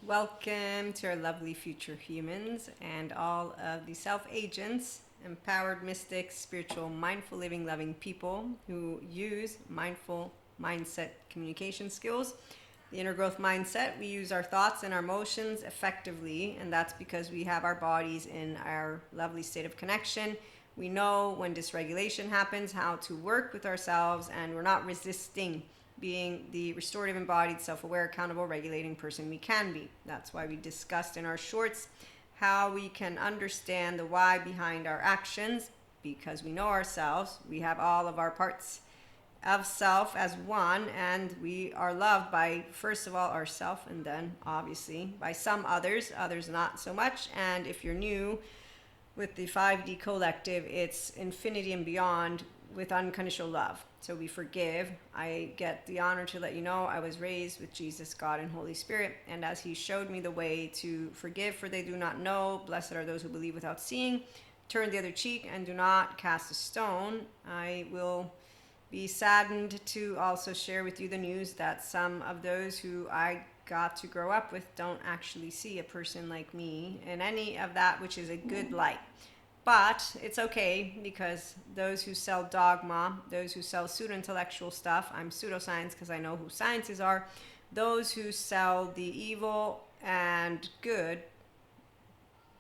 Welcome to our lovely future humans and all of the self-agents, empowered mystics, spiritual, mindful living, loving people who use mindful mindset communication skills. The inner growth mindset, we use our thoughts and our emotions effectively, and that's because we have our bodies in our lovely state of connection. We know when dysregulation happens, how to work with ourselves, and we're not resisting being the restorative, embodied, self-aware, accountable, regulating person we can be. That's why we discussed in our shorts how we can understand the why behind our actions, because we know ourselves. We have all of our parts of self as one, and we are loved by, first of all, ourself, and then obviously by some others not so much. And if you're new with the 5D collective, it's infinity and beyond with unconditional love. So we forgive. I get the honor to let you know I was raised with Jesus, God, and Holy Spirit. And as He showed me the way to forgive, for they do not know, blessed are those who believe without seeing, turn the other cheek, and do not cast a stone, I will be saddened to also share with you the news that some of those who I got to grow up with don't actually see a person like me in any of that which is a good light. But it's okay, because those who sell dogma, those who sell pseudo-intellectual stuff, I'm pseudoscience because I know who sciences are, those who sell the evil and good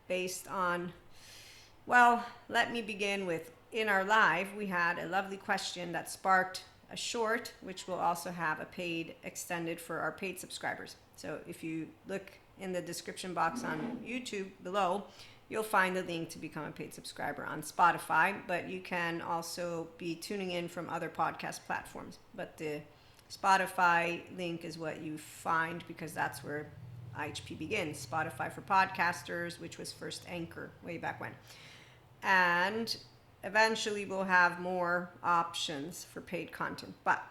based on, well, let me begin with, in our live, we had a lovely question that sparked a short, which will also have a paid extended for our paid subscribers. So if you look in the description box on YouTube below, you'll find the link to become a paid subscriber on Spotify, but you can also be tuning in from other podcast platforms. But the Spotify link is what you find, because that's where IHP begins. Spotify for podcasters, which was first Anchor way back when. And eventually we'll have more options for paid content. But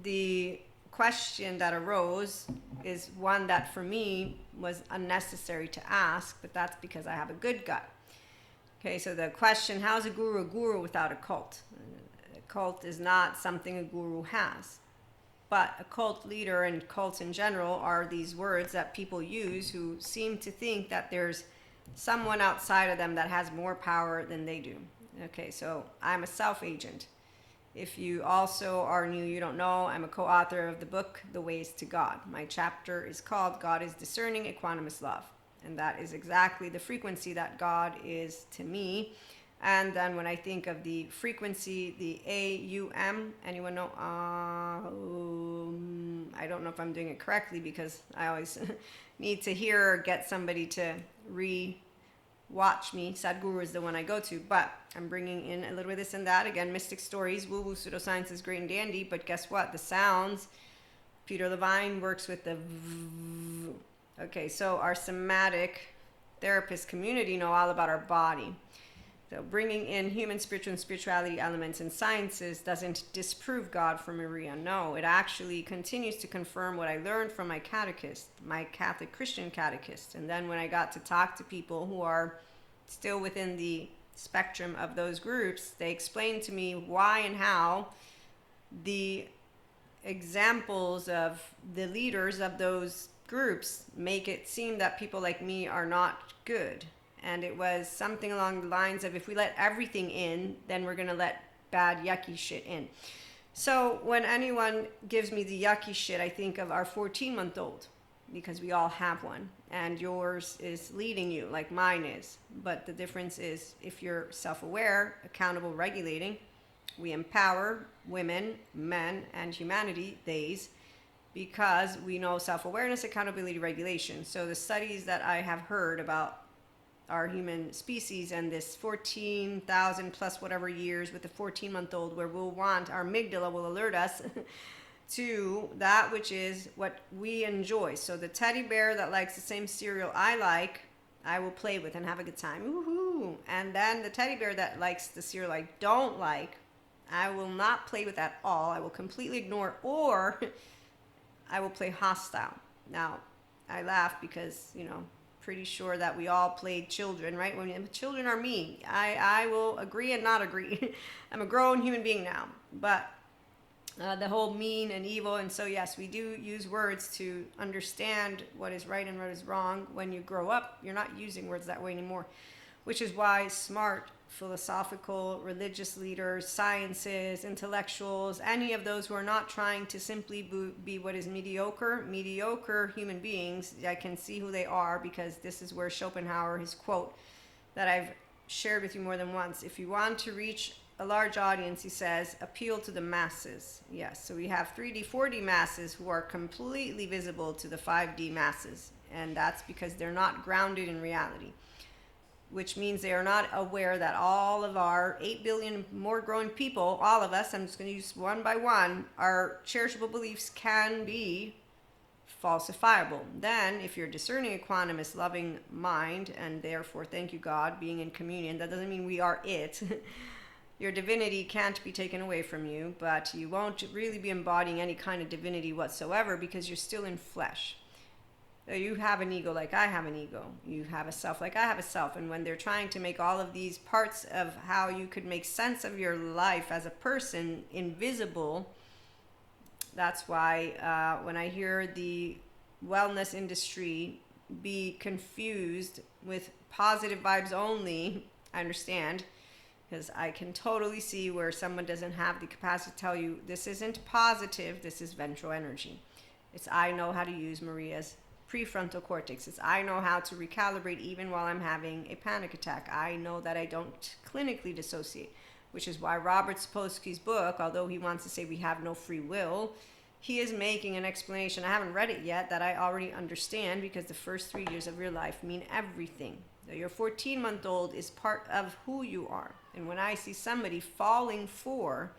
the question that arose is one that for me was unnecessary to ask, but that's because I have a good gut. Okay, so the question, how is a guru without a cult? A cult is not something a guru has. But a cult leader and cults in general are these words that people use who seem to think that there's someone outside of them that has more power than they do. Okay, so I'm a self-agent. If you also are new, you don't know, I'm a co-author of the book, The Ways to God. My chapter is called God is Discerning, Equanimous Love. And that is exactly the frequency that God is to me. And then when I think of the frequency, the AUM, anyone know? I don't know if I'm doing it correctly, because I always need to hear or get somebody to watch me. Sadhguru is the one I go to, but I'm bringing in a little bit of this and that. Again, mystic stories, woo-woo, pseudoscience is great and dandy, but guess what? The sounds, Peter Levine works with the v. Okay, so our somatic therapist community know all about our body. So bringing in human spiritual and spirituality elements in sciences doesn't disprove God for Maria. No, it actually continues to confirm what I learned from my catechist, my Catholic Christian catechist. And then when I got to talk to people who are still within the spectrum of those groups, they explained to me why and how the examples of the leaders of those groups make it seem that people like me are not good. And it was something along the lines of, if we let everything in, then we're going to let bad, yucky shit in. So when anyone gives me the yucky shit, I think of our 14-month-old, because we all have one. And yours is leading you, like mine is. But the difference is, if you're self-aware, accountable, regulating, we empower women, men, and humanity, theys, because we know self-awareness, accountability, regulation. So the studies that I have heard about our human species and this 14,000 plus whatever years with the 14-month-old, where we'll want, our amygdala will alert us to that which is what we enjoy. So the teddy bear that likes the same cereal I like, I will play with and have a good time. Woohoo! And then the teddy bear that likes the cereal I don't like, I will not play with at all. I will completely ignore, or I will play hostile. Now, I laugh because, pretty sure that we all played children, right? When children are mean, I will agree and not agree. I'm a grown human being now. But the whole mean and evil. And so, yes, we do use words to understand what is right and what is wrong. When you grow up, you're not using words that way anymore, which is why smart, philosophical, religious leaders, sciences, intellectuals, any of those who are not trying to simply be what is mediocre human beings, I can see who they are, because this is where Schopenhauer, his quote that I've shared with you more than once, if you want to reach a large audience, he says, appeal to the masses. Yes, so we have 3D, 4D masses who are completely visible to the 5D masses, and that's because they're not grounded in reality, which means they are not aware that all of our 8 billion more growing people, all of us, I'm just going to use one by one, our cherishable beliefs can be falsifiable. Then, if you're discerning, equanimous, loving mind, and therefore, thank you God, being in communion, that doesn't mean we are it. Your divinity can't be taken away from you, but you won't really be embodying any kind of divinity whatsoever, because you're still in flesh. You have an ego like I have an ego. You have a self like I have a self. And when they're trying to make all of these parts of how you could make sense of your life as a person invisible, that's why when I hear the wellness industry be confused with positive vibes only, I understand, because I can totally see where someone doesn't have the capacity to tell you, this isn't positive, this is ventral energy. It's I know how to use Maria's prefrontal cortex. It's I know how to recalibrate even while I'm having a panic attack. I know that I don't clinically dissociate, which is why Robert Sapolsky's book, although he wants to say we have no free will, he is making an explanation, I haven't read it yet, that I already understand, because the first 3 years of your life mean everything. So your 14-month-old is part of who you are. And when I see somebody falling for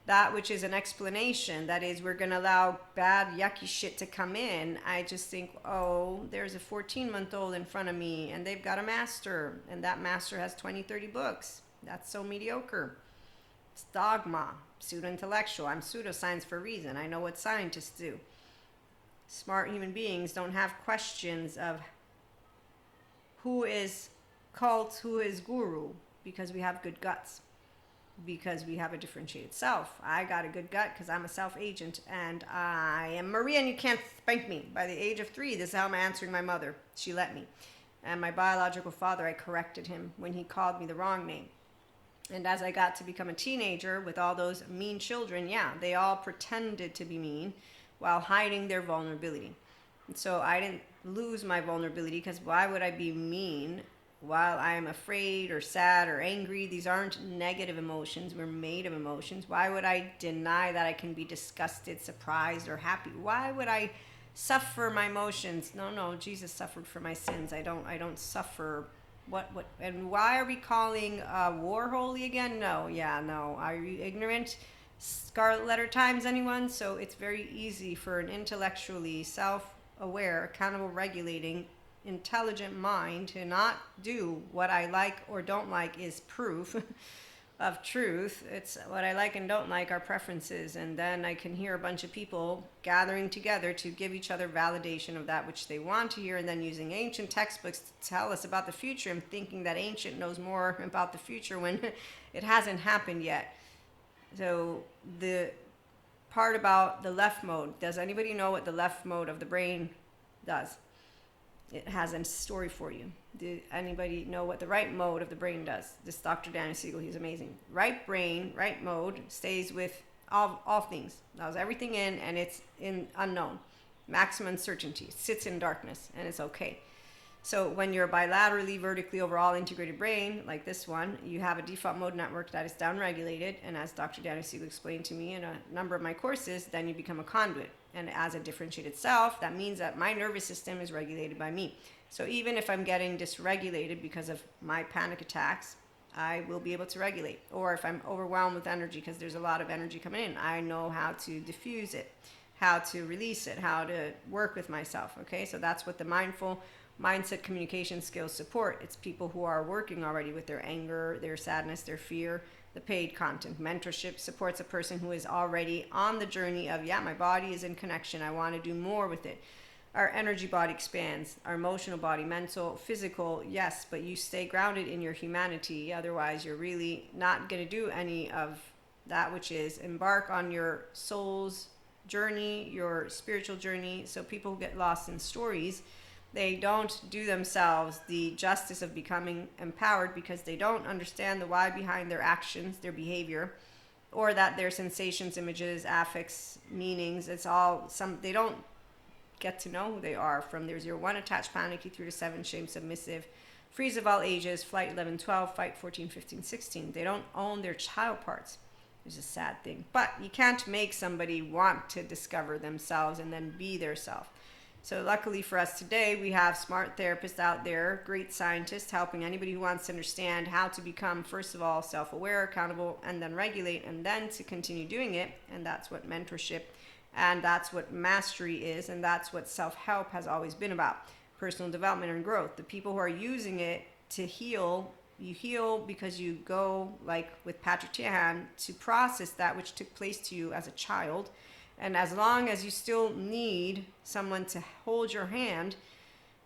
that which is an explanation, that is, we're going to allow bad, yucky shit to come in, I just think, oh, there's a 14-month-old in front of me, and they've got a master, and that master has 20, 30 books. That's so mediocre. It's dogma, pseudo-intellectual. I'm pseudoscience for a reason. I know what scientists do. Smart human beings don't have questions of who is cult, who is guru, because we have good guts, because we have a differentiated self. I got a good gut because I'm a self-agent, and I am Maria, and you can't spank me. By the age of 3, this is how I'm answering my mother. She let me. And my biological father, I corrected him when he called me the wrong name. And as I got to become a teenager with all those mean children, yeah, they all pretended to be mean while hiding their vulnerability. And so I didn't lose my vulnerability, because why would I be mean while I'm afraid or sad or angry? These aren't negative emotions. We're made of emotions. Why would I deny that I can be disgusted, surprised, or happy? Why would I suffer my emotions? No, Jesus suffered for my sins. I don't suffer. What, and why are we calling war holy again? No. Are you ignorant? Scarlet letter times, anyone? So it's very easy for an intellectually self-aware, accountable, regulating, intelligent mind to not do what I like or don't like is proof of truth. It's what I like and don't like are preferences, and then I can hear a bunch of people gathering together to give each other validation of that which they want to hear, and then using ancient textbooks to tell us about the future and thinking that ancient knows more about the future when it hasn't happened yet. So the part about the left mode, does anybody know what the left mode of the brain does? It has a story for you. Did anybody know what the right mode of the brain does? This Dr. Daniel Siegel, he's amazing. Right brain, right mode, stays with all things. Allows everything in, and it's in unknown. Maximum uncertainty. It sits in darkness, and it's okay. So when you're bilaterally, vertically overall integrated brain, like this one, you have a default mode network that is downregulated, and as Dr. Daniel Siegel explained to me in a number of my courses, then you become a conduit. And as a differentiated self, that means that my nervous system is regulated by me. So even if I'm getting dysregulated because of my panic attacks, I will be able to regulate. Or if I'm overwhelmed with energy because there's a lot of energy coming in, I know how to diffuse it, how to release it, how to work with myself. Okay, so that's what the mindful mindset communication skills support. It's people who are working already with their anger, their sadness, their fear. The paid content mentorship supports a person who is already on the journey of, yeah, my body is in connection, I want to do more with it. Our energy body expands, our emotional body, mental, physical, yes, but you stay grounded in your humanity. Otherwise, you're really not going to do any of that which is. Embark on your soul's journey, your spiritual journey. So people who get lost in stories, they don't do themselves the justice of becoming empowered because they don't understand the why behind their actions, their behavior, or that their sensations, images, affects, meanings, it's all they don't get to know who they are from their 0-1 attached, panicky, 3-7 shame, submissive, freeze of all ages, flight 11-12, fight 14-15-16. They don't own their child parts. It's a sad thing. But you can't make somebody want to discover themselves and then be their self. So luckily for us today, we have smart therapists out there, great scientists helping anybody who wants to understand how to become, first of all, self-aware, accountable, and then regulate, and then to continue doing it. And that's what mentorship and that's what mastery is, and that's what self-help has always been about, personal development and growth. The people who are using it to heal, you heal because you go, like with Patrick Tiahan, to process that which took place to you as a child. And as long as you still need someone to hold your hand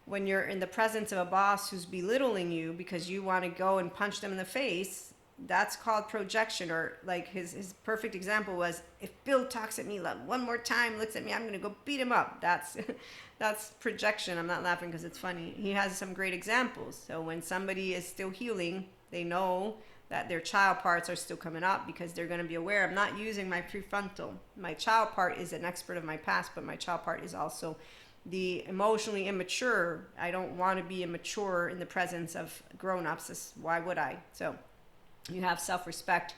when you're in the presence of a boss who's belittling you because you want to go and punch them in the face, that's called projection. Or like his perfect example was, if Bill talks at me one more time, looks at me, I'm going to go beat him up. That's projection. I'm not laughing because it's funny. He has some great examples. So when somebody is still healing, they know that their child parts are still coming up because they're going to be aware. I'm not using my prefrontal. My child part is an expert of my past, but my child part is also the emotionally immature. I don't want to be immature in the presence of grown-ups. Why would I? So you have self-respect,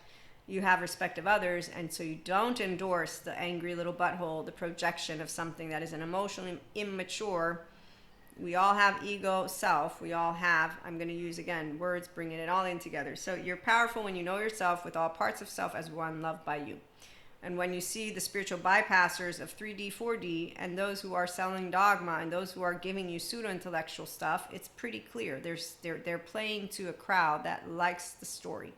you have respect of others, and so you don't endorse the angry little butthole, the projection of something that is an emotionally immature. We all have ego, self. We all have, I'm going to use again words, bringing it all in together. So you're powerful when you know yourself with all parts of self as one, loved by you. And when you see the spiritual bypassers of 3D, 4D, and those who are selling dogma and those who are giving you pseudo-intellectual stuff, it's pretty clear. They're playing to a crowd that likes the story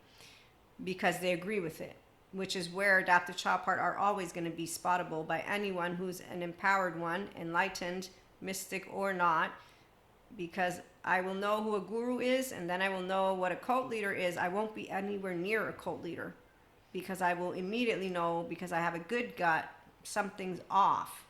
because they agree with it, which is where adaptive child part are always going to be spottable by anyone who's an empowered one, enlightened, mystic or not, because I will know who a guru is, and then I will know what a cult leader is. I won't be anywhere near a cult leader because I will immediately know, because I have a good gut, something's off,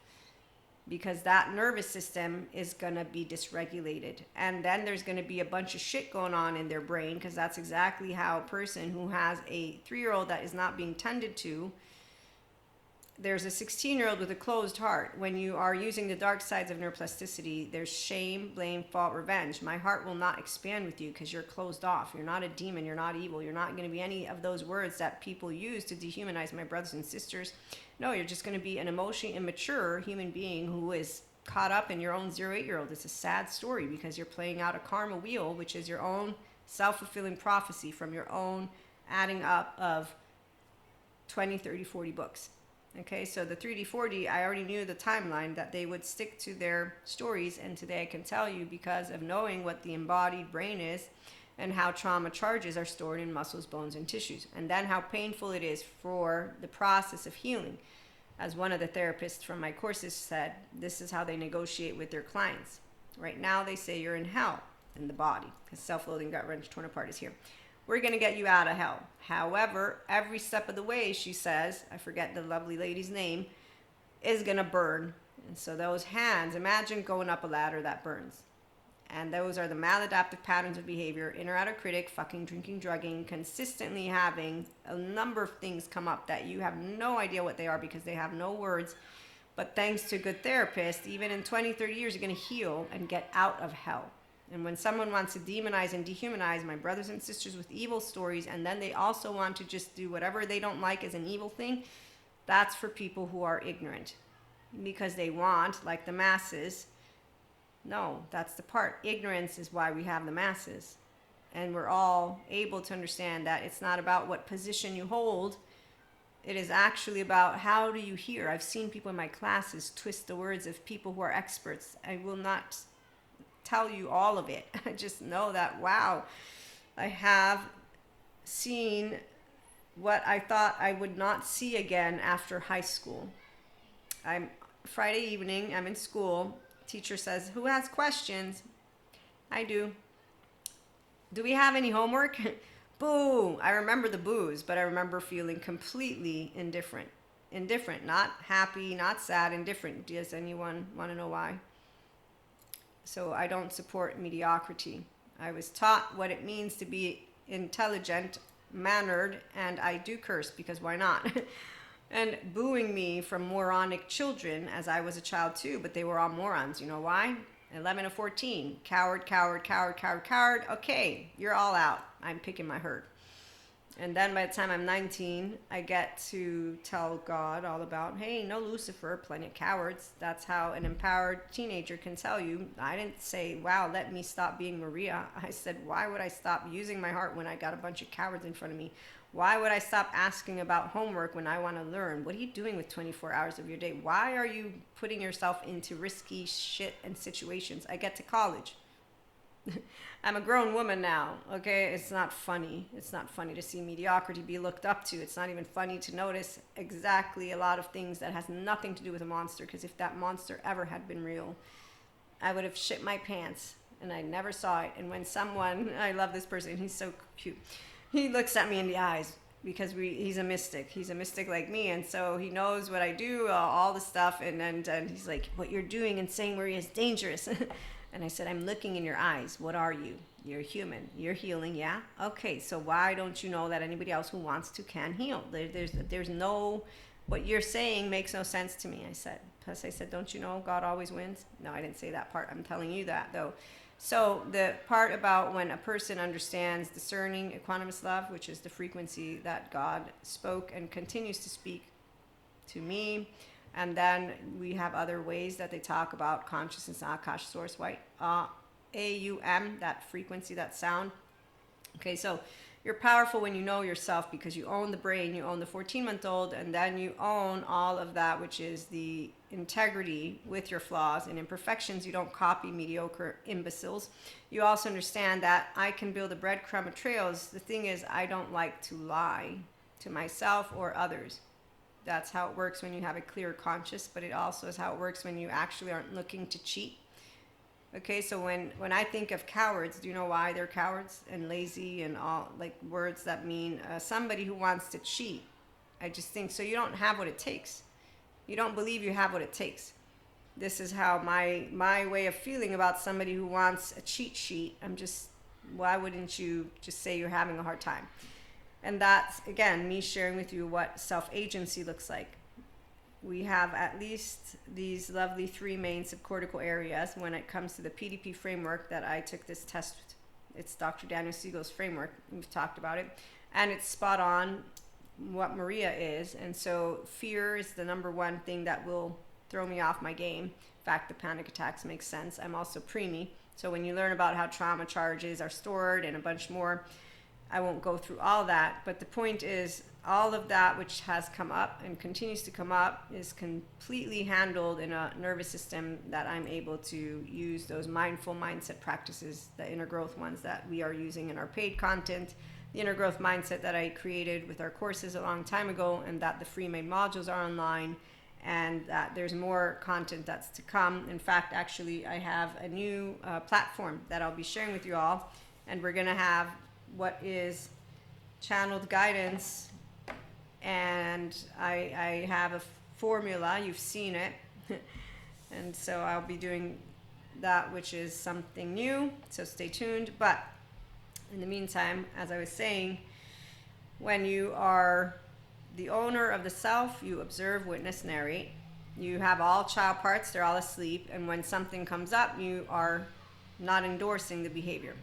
because that nervous system is going to be dysregulated. And then there's going to be a bunch of shit going on in their brain, because that's exactly how a person who has a 3-year-old that is not being tended to, there's a 16-year-old with a closed heart. When you are using the dark sides of neuroplasticity, there's shame, blame, fault, revenge. My heart will not expand with you because you're closed off. You're not a demon. You're not evil. You're not going to be any of those words that people use to dehumanize my brothers and sisters. No, you're just going to be an emotionally immature human being who is caught up in your own 0-8-year-old. It's a sad story because you're playing out a karma wheel, which is your own self-fulfilling prophecy from your own adding up of 20, 30, 40 books. Okay, so the 3D, 4D, I already knew the timeline that they would stick to their stories, and today I can tell you because of knowing what the embodied brain is and how trauma charges are stored in muscles, bones, and tissues, and then how painful it is for the process of healing. As one of the therapists from my courses said, this is how they negotiate with their clients. Right now they say you're in hell in the body, because self-loathing, gut-wrench, torn apart is here. We're going to get you out of hell. However, every step of the way, she says, I forget the lovely lady's name, is going to burn. And so those hands, imagine going up a ladder that burns. And those are the maladaptive patterns of behavior, inner outer critic, fucking, drinking, drugging, consistently having a number of things come up that you have no idea what they are because they have no words. But thanks to a good therapist, even in 20, 30 years, you're going to heal and get out of hell. And when someone wants to demonize and dehumanize my brothers and sisters with evil stories, and then they also want to just do whatever they don't like as an evil thing, that's for people who are ignorant. Because they want, like the masses. No, that's the part. Ignorance is why we have the masses. And we're all able to understand that it's not about what position you hold. It is actually about how do you hear. I've seen people in my classes twist the words of people who are experts. I will not tell you all of it. I just know that, wow, I have seen what I thought I would not see again after high school. Friday evening, I'm in school. Teacher says, who has questions? I do. Do we have any homework? Boo! I remember the boos, but I remember feeling completely indifferent. Indifferent, not happy, not sad, indifferent. Does anyone want to know why? So I don't support mediocrity. I was taught what it means to be intelligent, mannered, and I do curse because why not? And booing me from moronic children as I was a child too, but they were all morons. You know why? 11 to 14. Coward, coward, coward, coward, coward. Okay, you're all out. I'm picking my herd. And then by the time I'm 19, I get to tell God all about, hey, no Lucifer, plenty of cowards. That's how an empowered teenager can tell you. I didn't say, wow, let me stop being Maria. I said, why would I stop using my heart when I got a bunch of cowards in front of me? Why would I stop asking about homework when I want to learn? What are you doing with 24 hours of your day? Why are you putting yourself into risky shit and situations? I get to college. I'm a grown woman now, okay? It's not funny. It's not funny to see mediocrity be looked up to. It's not even funny to notice exactly a lot of things that has nothing to do with a monster, because if that monster ever had been real, I would have shit my pants, and I never saw it. And when someone, I love this person, he's so cute. He looks at me in the eyes because he's a mystic. He's a mystic like me, and so he knows what I do, all the stuff, and he's like, what you're doing and saying, Maria, is dangerous. And I said, I'm looking in your eyes. What are you? You're human. You're healing, yeah? Okay, so why don't you know that anybody else who wants to can heal? There's no, what you're saying makes no sense to me, I said. Plus I said, don't you know God always wins? No, I didn't say that part. I'm telling you that, though. So the part about when a person understands discerning, equanimous love, which is the frequency that God spoke and continues to speak to me. And then we have other ways that they talk about consciousness, Akash, source, white, AUM, that frequency, that sound. Okay, so you're powerful when you know yourself because you own the brain, you own the 14-month-old, and then you own all of that, which is the integrity with your flaws and imperfections. You don't copy mediocre imbeciles. You also understand that I can build a breadcrumb of trails. The thing is, I don't like to lie to myself or others. That's how it works when you have a clear conscience, but it also is how it works when you actually aren't looking to cheat. Okay, so when I think of cowards, do you know why they're cowards and lazy and all, like words that mean somebody who wants to cheat? I just think, so you don't have what it takes. You don't believe you have what it takes. This is how my way of feeling about somebody who wants a cheat sheet. I'm just, why wouldn't you just say you're having a hard time? And that's, again, me sharing with you what self-agency looks like. We have at least these lovely 3 main subcortical areas when it comes to the PDP framework that I took this test. It's Dr. Daniel Siegel's framework. We've talked about it. And it's spot on what Maria is. And so fear is the number one thing that will throw me off my game. In fact, the panic attacks make sense. I'm also preemie. So when you learn about how trauma charges are stored and a bunch more, I won't go through all that, but the point is all of that which has come up and continues to come up is completely handled in a nervous system that I'm able to use those mindful mindset practices, the inner growth ones that we are using in our paid content, the inner growth mindset that I created with our courses a long time ago, and that the free main modules are online, and that there's more content that's to come. In fact, actually, I have a new platform that I'll be sharing with you all, and we're going to have what is channeled guidance, and I have a formula, you've seen it, and so I'll be doing that, which is something new, so stay tuned. But in the meantime, as I was saying, when you are the owner of the self, you observe, witness, narrate. You have all child parts, they're all asleep, and when something comes up, you are not endorsing the behavior.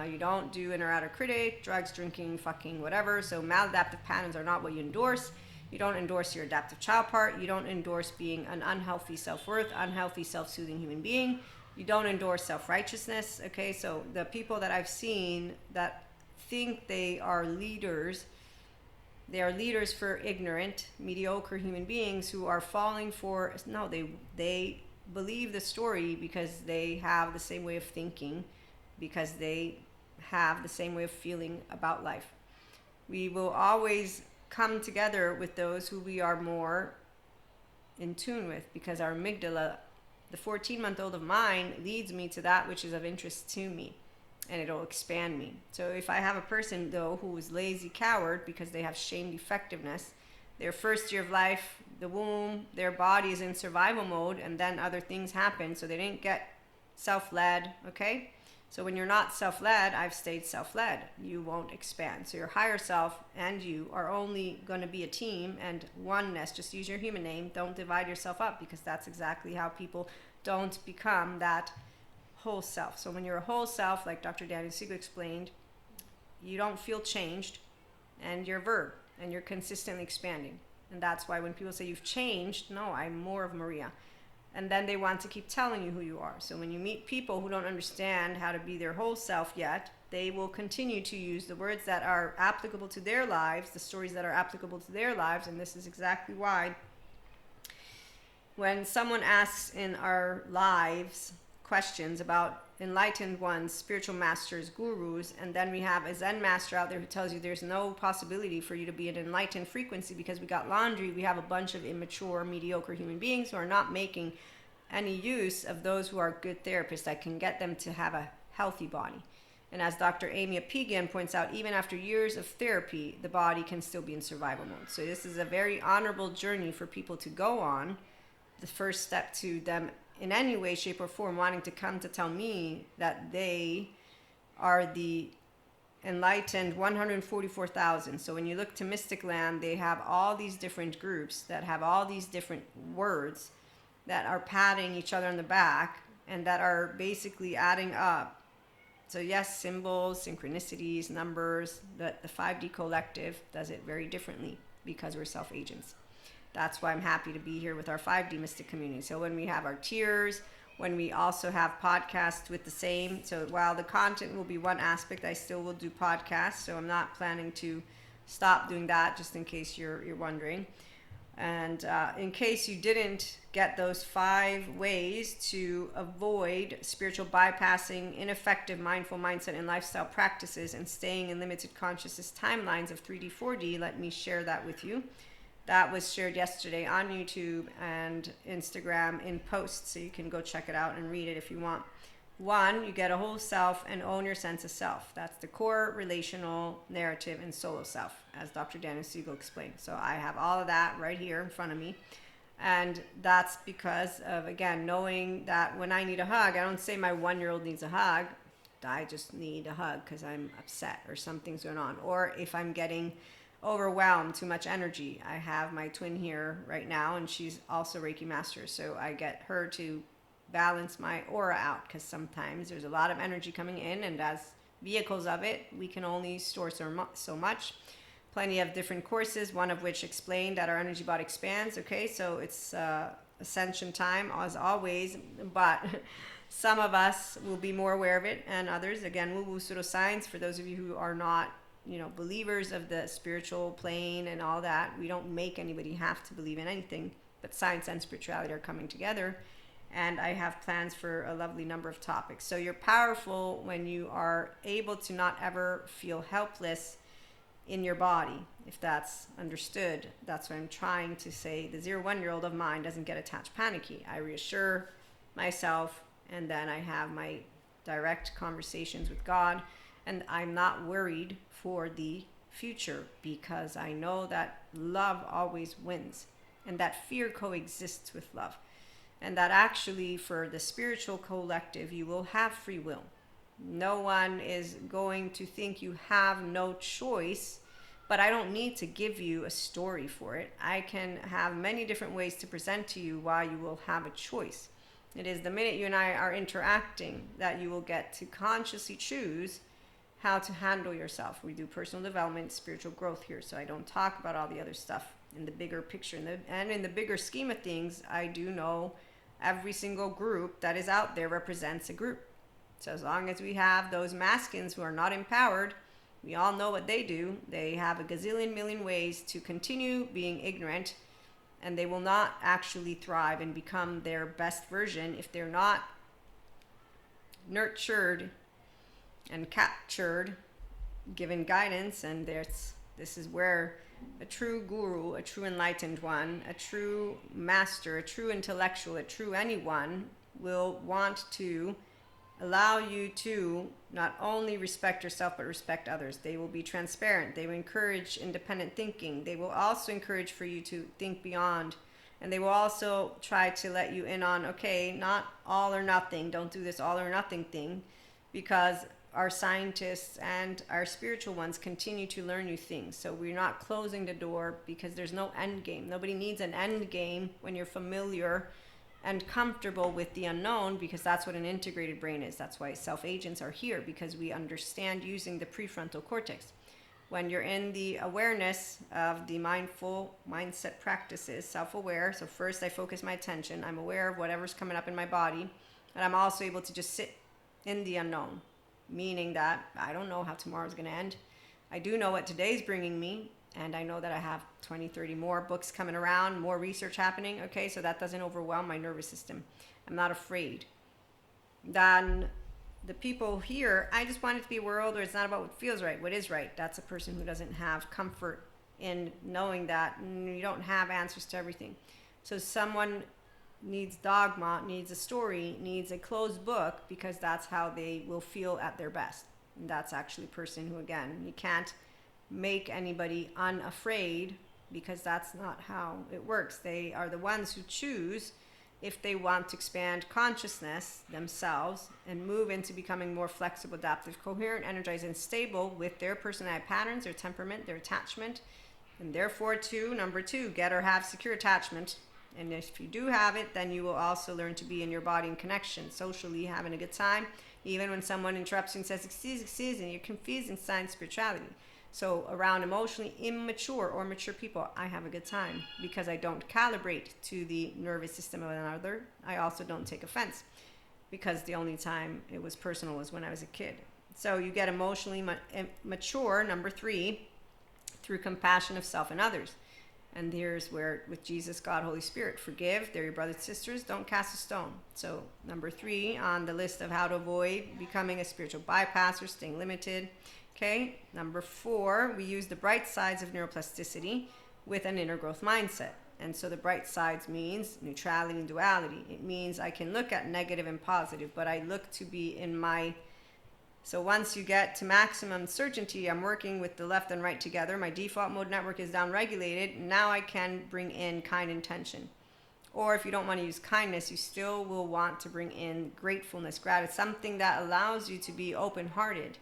You don't do inner outer critic, drugs, drinking, fucking, whatever. So maladaptive patterns are not what you endorse. You don't endorse your adaptive child part. You don't endorse being an unhealthy self-worth, unhealthy self-soothing human being. You don't endorse self-righteousness. Okay, so the people that I've seen that think they are leaders for ignorant, mediocre human beings who are falling for, no, they believe the story because they have the same way of thinking, because they have the same way of feeling about life. We will always come together with those who we are more in tune with, because our amygdala, the 14-month-old of mine, leads me to that which is of interest to me. and it'll expand me. So if I have a person though who is lazy coward because they have shamed effectiveness, their first year of life, the womb, their body is in survival mode, and then other things happen, so they didn't get self-led, okay? So when you're not self-led, I've stayed self-led, you won't expand. So your higher self and you are only going to be a team and oneness. Just use your human name. Don't divide yourself up, because that's exactly how people don't become that whole self. So when you're a whole self, like Dr. Daniel Siegel explained, you don't feel changed, and you're a verb, and you're consistently expanding. And that's why when people say you've changed, no, I'm more of Maria. And then they want to keep telling you who you are. So when you meet people who don't understand how to be their whole self yet, they will continue to use the words that are applicable to their lives, the stories that are applicable to their lives. And this is exactly why when someone asks in our lives questions about enlightened ones, spiritual masters, gurus, and then we have a Zen master out there who tells you there's no possibility for you to be an enlightened frequency because we got laundry, we have a bunch of immature, mediocre human beings who are not making any use of those who are good therapists that can get them to have a healthy body. And as Dr. Amy Apigian points out, even after years of therapy, the body can still be in survival mode. So this is a very honorable journey for people to go on. The first step to them in any way, shape, or form wanting to come to tell me that they are the enlightened 144,000. So when you look to Mystic Land, they have all these different groups that have all these different words that are patting each other on the back and that are basically adding up. So yes, symbols, synchronicities, numbers, the 5D collective does it very differently because we're self-agents. That's why I'm happy to be here with our 5D Mystic community. So when we have our tiers, when we also have podcasts with the same, so while the content will be one aspect, I still will do podcasts. So I'm not planning to stop doing that, just in case you're wondering. And in case you didn't get those 5 ways to avoid spiritual bypassing, ineffective mindful mindset and lifestyle practices, and staying in limited consciousness timelines of 3D, 4D, let me share that with you. That was shared yesterday on YouTube and Instagram in posts, so you can go check it out and read it if you want. 1, you get a whole self and own your sense of self. That's the core, relational, narrative, and solo self, as Dr. Daniel Siegel explained. So I have all of that right here in front of me. And that's because of, again, knowing that when I need a hug, I don't say my 1-year-old needs a hug. I just need a hug because I'm upset or something's going on. Or if I'm getting overwhelmed, too much energy. I have my twin here right now, and she's also Reiki master, so I get her to balance my aura out, because sometimes there's a lot of energy coming in, and as vehicles of it, we can only store so much. Plenty of different courses, one of which explained that our energy body expands. Okay, so it's ascension time as always, but some of us will be more aware of it, and others, again, woo-woo pseudoscience, for those of you who are not believers of the spiritual plane and all that. We don't make anybody have to believe in anything, but science and spirituality are coming together. And I have plans for a lovely number of topics. So you're powerful when you are able to not ever feel helpless in your body, if that's understood. That's what I'm trying to say. The 0-1-year-old of mine doesn't get attached panicky. I reassure myself, and then I have my direct conversations with God, and I'm not worried for the future, because I know that love always wins, and that fear coexists with love, and that actually for the spiritual collective you will have free will. No one is going to think you have no choice, but I don't need to give you a story for it. I can have many different ways to present to you why you will have a choice. It is the minute you and I are interacting that you will get to consciously choose how to handle yourself. We do personal development, spiritual growth here, so I don't talk about all the other stuff in the bigger picture. And in the bigger scheme of things, I do know every single group that is out there represents a group. So as long as we have those maskins who are not empowered, we all know what they do. They have a gazillion million ways to continue being ignorant, and they will not actually thrive and become their best version if they're not nurtured and captured, given guidance. And this is where a true guru, a true enlightened one, a true master, a true intellectual, a true anyone will want to allow you to not only respect yourself but respect others. They will be transparent. They will encourage independent thinking. They will also encourage for you to think beyond, and they will also try to let you in on, okay, not all or nothing. Don't do this all or nothing thing, because our scientists and our spiritual ones continue to learn new things. So we're not closing the door, because there's no end game. Nobody needs an end game when you're familiar and comfortable with the unknown, because that's what an integrated brain is. That's why self-agents are here, because we understand using the prefrontal cortex. When you're in the awareness of the mindful mindset practices, self-aware, so first I focus my attention, I'm aware of whatever's coming up in my body, and I'm also able to just sit in the unknown, meaning that I don't know how tomorrow's going to end. I do know what today's bringing me, and I know that I have 20, 30 more books coming around, more research happening. Okay, so that doesn't overwhelm my nervous system. I'm not afraid. Then the people here, I just want it to be a world where it's not about what feels right, what is right. That's a person who doesn't have comfort in knowing that you don't have answers to everything. So someone needs dogma, needs a story, needs a closed book, because that's how they will feel at their best. And that's actually a person who, again, you can't make anybody unafraid, because that's not how it works. They are the ones who choose if they want to expand consciousness themselves and move into becoming more flexible, adaptive, coherent, energized, and stable with their personality patterns, their temperament, their attachment. And therefore, number two, get or have secure attachment. And if you do have it, then you will also learn to be in your body in connection, socially, having a good time, even when someone interrupts you and says, excuse, and you're confused in science, spirituality. So around emotionally immature or mature people, I have a good time, because I don't calibrate to the nervous system of another. I also don't take offense, because the only time it was personal was when I was a kid. So you get emotionally mature, number three, through compassion of self and others. And here's where, with Jesus, God, Holy Spirit, forgive. They're your brothers and sisters. Don't cast a stone. So number three on the list of how to avoid becoming a spiritual bypasser, staying limited. Okay, number four, we use the bright sides of neuroplasticity with an inner growth mindset. And so the bright sides means neutrality and duality. It means I can look at negative and positive, but I look to be in my... So once you get to maximum certainty, I'm working with the left and right together. My default mode network is downregulated. Now I can bring in kind intention. Or if you don't want to use kindness, you still will want to bring in gratefulness, gratitude, something that allows you to be open-hearted.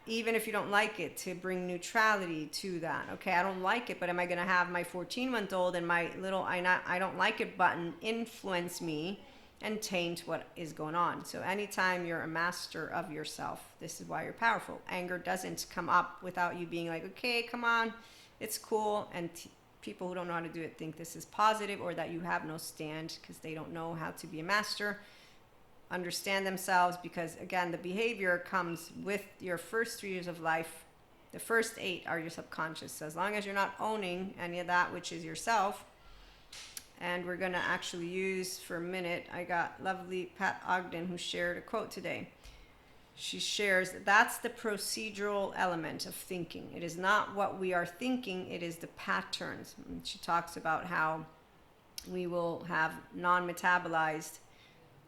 Even if you don't like it, to bring neutrality to that. Okay, I don't like it, but am I going to have my 14-month-old and my little I don't like it button influence me and taint what is going on? So anytime you're a master of yourself, this is why you're powerful. Anger doesn't come up without you being like, okay, come on, it's cool. And people who don't know how to do it think this is positive, or that you have no stand, because they don't know how to be a master. Understand themselves, because again, the behavior comes with your first 3 years of life. The first 8 are your subconscious. So as long as you're not owning any of that, which is yourself, and we're going to actually use for a minute, I got lovely Pat Ogden who shared a quote today. She shares, that's the procedural element of thinking. It is not what we are thinking, it is the patterns. And she talks about how we will have non-metabolized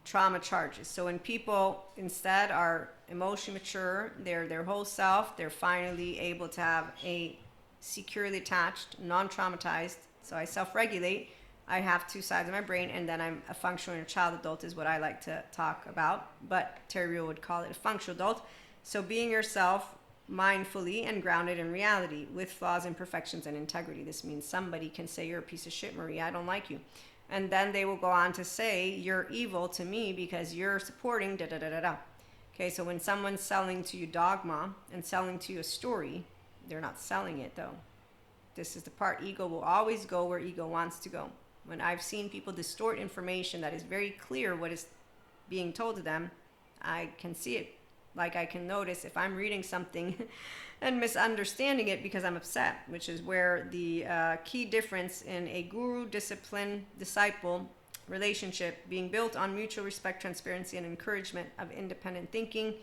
trauma charges. So when people instead are emotionally mature, they're their whole self, they're finally able to have a securely attached, non-traumatized, so I self-regulate, I have 2 sides of my brain, and then I'm a functional inner child adult is what I like to talk about, but Terry Real would call it a functional adult. So being yourself mindfully and grounded in reality with flaws, imperfections, and integrity. This means somebody can say, you're a piece of shit, Maria, I don't like you. And then they will go on to say, you're evil to me because you're supporting da da da da da. Okay, so when someone's selling to you dogma and selling to you a story, they're not selling it though. This is the part, ego will always go where ego wants to go. When I've seen people distort information that is very clear what is being told to them, I can see it. Like I can notice if I'm reading something and misunderstanding it because I'm upset, which is where the key difference in a guru, discipline, disciple relationship being built on mutual respect, transparency, and encouragement of independent thinking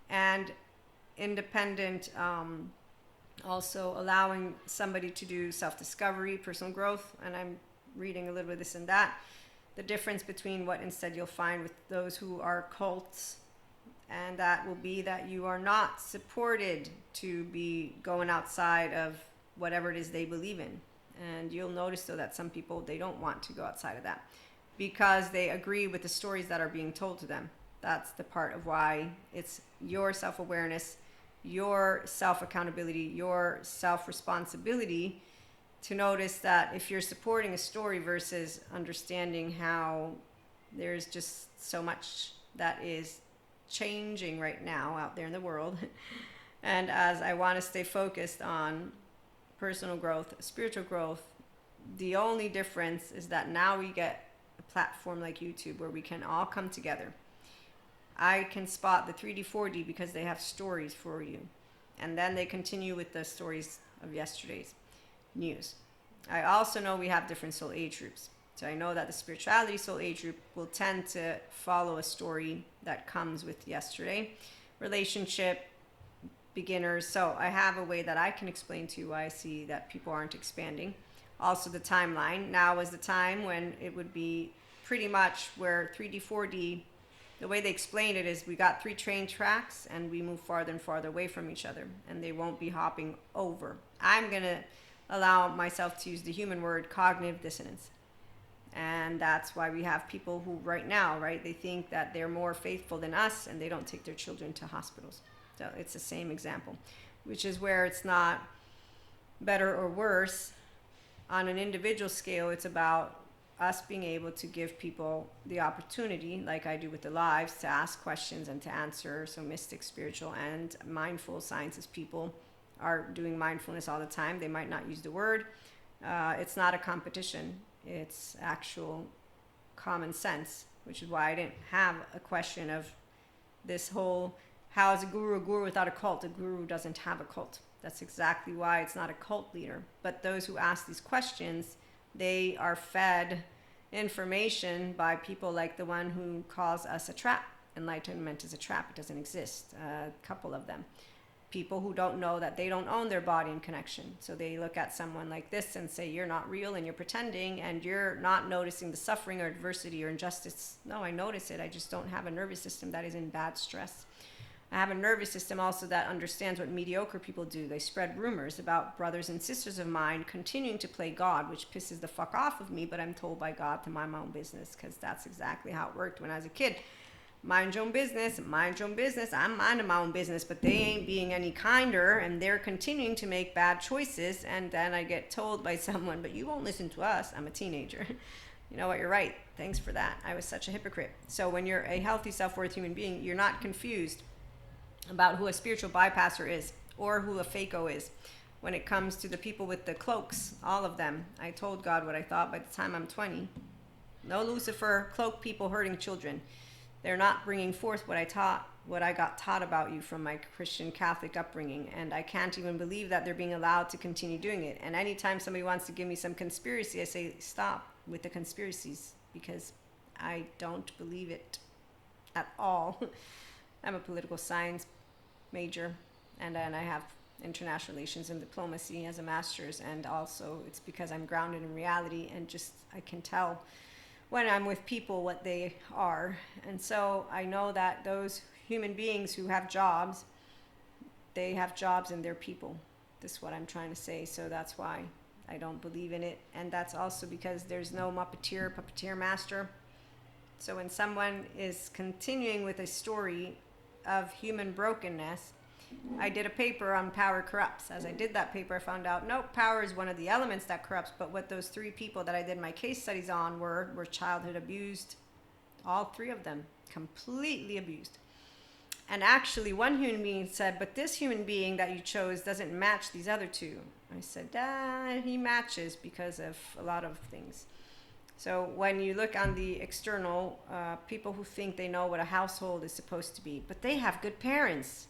and independent, also allowing somebody to do self-discovery, personal growth, and I'm reading a little bit of this and that. The difference between what instead you'll find with those who are cults And that will be that you are not supported to be going outside of whatever it is they believe in. And you'll notice, though, that some people, they don't want to go outside of that because they agree with the stories that are being told to them. That's the part of why it's your self-awareness, your self-accountability, your self-responsibility to notice that if you're supporting a story versus understanding how there's just so much that is changing right now out there in the world. And as I want to stay focused on personal growth, spiritual growth, the only difference is that now we get a platform like YouTube where we can all come together. I can spot the 3D, 4D because they have stories for you. And then they continue with the stories of yesterday's news. I also know we have different soul age groups. So I know that the spirituality soul age group will tend to follow a story that comes with yesterday. Relationship, beginners. So I have a way that I can explain to you why I see that people aren't expanding. Also the timeline. Now is the time when it would be pretty much where 3D, 4D, the way they explain it is we got 3 train tracks and we move farther and farther away from each other and they won't be hopping over. I'm going to allow myself to use the human word cognitive dissonance. And that's why we have people who right now, right, they think that they're more faithful than us and they don't take their children to hospitals. So it's the same example, which is where it's not better or worse. On an individual scale, it's about us being able to give people the opportunity, like I do with the lives, to ask questions and to answer. So mystic, spiritual, and mindful sciences people are doing mindfulness all the time. They might not use the word. It's not a competition. It's actual common sense, which is why I didn't have a question of this whole, how is a guru without a cult? A guru doesn't have a cult. That's exactly why it's not a cult leader. But those who ask these questions, they are fed information by people like the one who calls us a trap. Enlightenment is a trap. It doesn't exist. A couple of them. People who don't know that they don't own their body and connection. So they look at someone like this and say, you're not real and you're pretending and you're not noticing the suffering or adversity or injustice. No, I notice it. I just don't have a nervous system that is in bad stress. I have a nervous system also that understands what mediocre people do. They spread rumors about brothers and sisters of mine continuing to play God, which pisses the fuck off of me, but I'm told by God to mind my own business because that's exactly how it worked when I was a kid. Mind your own business, mind your own business. I'm minding my own business, but they ain't being any kinder and they're continuing to make bad choices. And then I get told by someone, but you won't listen to us. I'm a teenager. You know what? You're right. Thanks for that. I was such a hypocrite. So when you're a healthy, self-worth human being, you're not confused about who a spiritual bypasser is or who a faco is. When it comes to the people with the cloaks, all of them, I told God what I thought by the time I'm 20. No Lucifer, cloak people hurting children. They're not bringing forth what I got taught about you from my Christian Catholic upbringing. And I can't even believe that they're being allowed to continue doing it. And anytime somebody wants to give me some conspiracy, I say, stop with the conspiracies because I don't believe it at all. I'm a political science major, and then I have international relations and diplomacy as a master's, and also it's because I'm grounded in reality and just I can tell when I'm with people what they are. And so I know that those human beings who have jobs, they have jobs and they're people. This is what I'm trying to say. So that's why I don't believe in it. And that's also because there's no puppeteer master. So when someone is continuing with a story of human brokenness, I did a paper on power corrupts. As I did that paper, I found out, nope, power is one of the elements that corrupts. But what those 3 people that I did my case studies on were childhood abused. All 3 of them, completely abused. And actually, one human being said, but this human being that you chose doesn't match these other 2. I said, he matches because of a lot of things. So when you look on the external, people who think they know what a household is supposed to be, but they have good parents.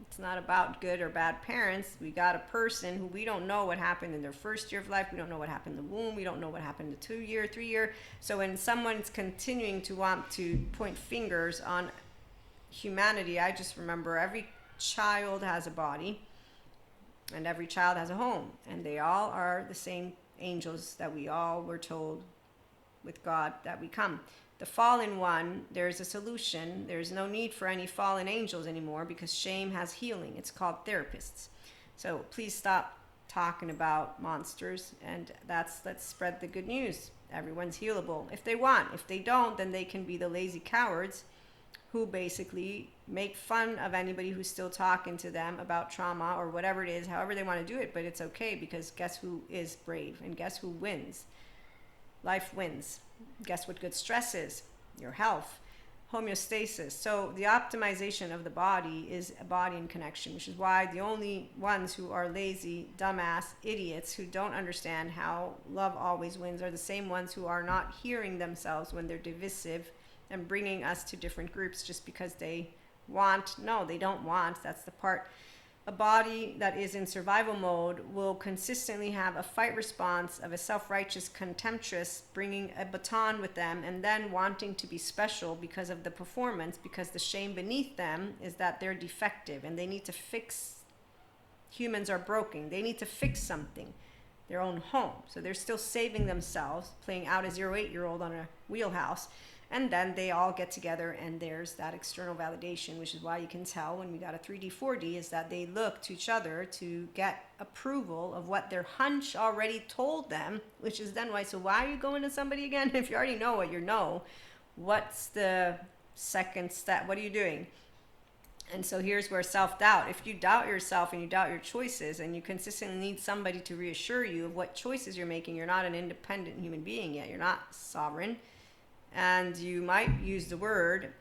It's not about good or bad parents. We got a person who we don't know what happened in their first year of life. We don't know what happened in the womb. We don't know what happened in the 2-year, 3-year. So when someone's continuing to want to point fingers on humanity, I just remember every child has a body and every child has a home, and they all are the same angels that we all were told with God that we come. the fallen one, there's a solution. There's no need for any fallen angels anymore because shame has healing. It's called therapists. So please stop talking about monsters, and let's spread the good news. Everyone's healable if they want. If they don't, then they can be the lazy cowards who basically make fun of anybody who's still talking to them about trauma or whatever it is, however they want to do it. But it's okay, because guess who is brave, and guess who wins? Life wins. Guess what good stress is? Your health. Homeostasis. So the optimization of the body is a body in connection, which is why the only ones who are lazy, dumbass idiots who don't understand how love always wins are the same ones who are not hearing themselves when they're divisive and bringing us to different groups just because they want. No, they don't want. That's the part. A body that is in survival mode will consistently have a fight response of a self-righteous contemptuous bringing a baton with them and then wanting to be special because of the performance, because the shame beneath them is that they're defective and they need to fix. Humans are broken. They need to fix something, their own home. So they're still saving themselves, playing out a 0-8-year-old on a wheelhouse. And then they all get together and there's that external validation, which is why you can tell when we got a 3D, 4D, is that they look to each other to get approval of what their hunch already told them, which is then why. So why are you going to somebody again? If you already know what you know, what's the second step? What are you doing? And so here's where self-doubt. If you doubt yourself and you doubt your choices and you consistently need somebody to reassure you of what choices you're making, you're not an independent human being yet. You're not sovereign. And you might use the word,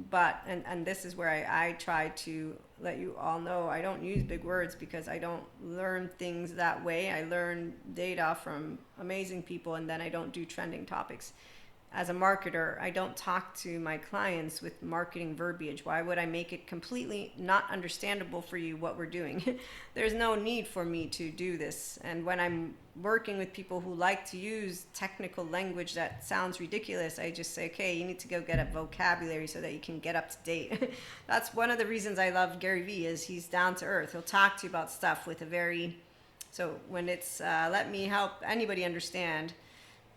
but, and this is where I try to let you all know, I don't use big words because I don't learn things that way. I learn data from amazing people, and then I don't do trending topics. As a marketer, I don't talk to my clients with marketing verbiage. Why would I make it completely not understandable for you what we're doing? There's no need for me to do this. And when I'm working with people who like to use technical language that sounds ridiculous, I just say, okay, you need to go get a vocabulary so that you can get up to date. That's one of the reasons I love Gary Vee, is he's down to earth. He'll talk to you about stuff with a very, so when it's let me help anybody understand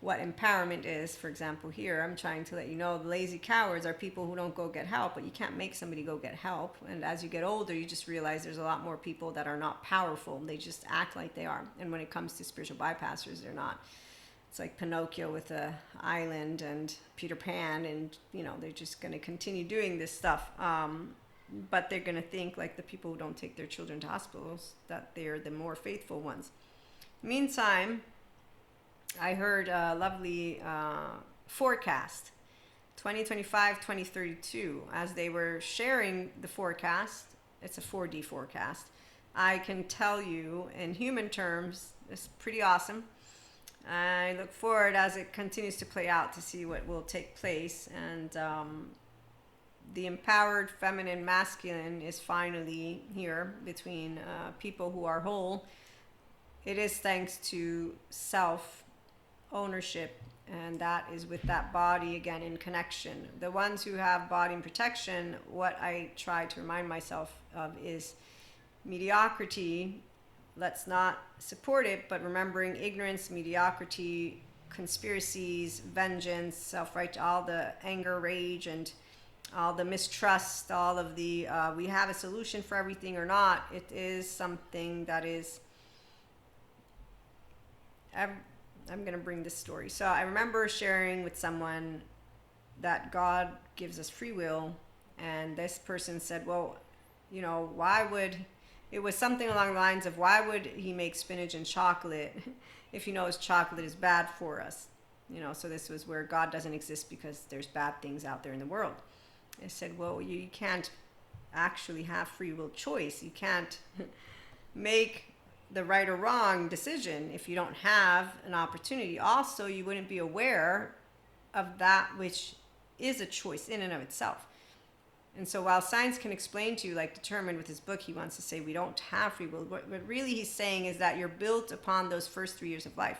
what empowerment is. For example, here I'm trying to let you know the lazy cowards are people who don't go get help, but you can't make somebody go get help. And as you get older, you just realize there's a lot more people that are not powerful. They just act like they are. And when it comes to spiritual bypassers, they're not. It's like Pinocchio with the island and Peter Pan, and they're just going to continue doing this stuff. But they're going to think like the people who don't take their children to hospitals, that they're the more faithful ones. Meantime, I heard a lovely forecast, 2025, 2032. As they were sharing the forecast, it's a 4D forecast. I can tell you in human terms, it's pretty awesome. I look forward as it continues to play out to see what will take place. And the empowered feminine masculine is finally here between people who are whole. It is thanks to self ownership, and that is with that body again in connection. The ones who have body in protection, what I try to remind myself of is mediocrity. Let's not support it, but remembering ignorance, mediocrity, conspiracies, vengeance, self-right, all the anger, rage, and all the mistrust, all of the we have a solution for everything or not. It is something that is I'm going to bring this story. So I remember sharing with someone that God gives us free will, and this person said, well, why would, it was something along the lines of, why would he make spinach and chocolate if he knows chocolate is bad for us? So this was where God doesn't exist because there's bad things out there in the world. I said, well, you can't actually have free will choice. You can't make the right or wrong decision if you don't have an opportunity. Also, you wouldn't be aware of that which is a choice in and of itself. And so while science can explain to you, like Determined with his book, he wants to say we don't have free will. What really he's saying is that you're built upon those first 3 years of life.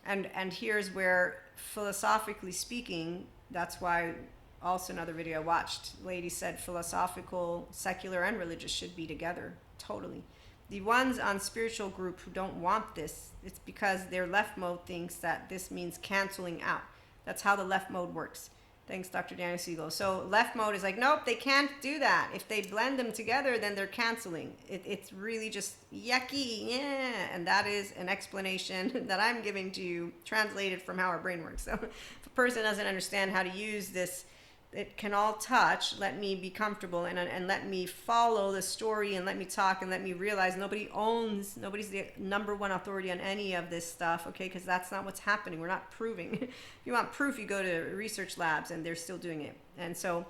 And here's where, philosophically speaking, that's why also another video I watched, lady said philosophical, secular, and religious should be together. Totally. The ones on spiritual group who don't want this, it's because their left mode thinks that this means canceling out. That's how the left mode works. Thanks, Dr. Daniel Siegel. So left mode is like, nope, they can't do that. If they blend them together, then they're canceling. It's really just yucky, yeah. And that is an explanation that I'm giving to you, translated from how our brain works. So if a person doesn't understand how to use this, it can all touch, let me be comfortable and let me follow the story and let me talk and let me realize nobody's the number one authority on any of this stuff, okay? Because that's not what's happening. We're not proving. If you want proof, you go to research labs and they're still doing it. And so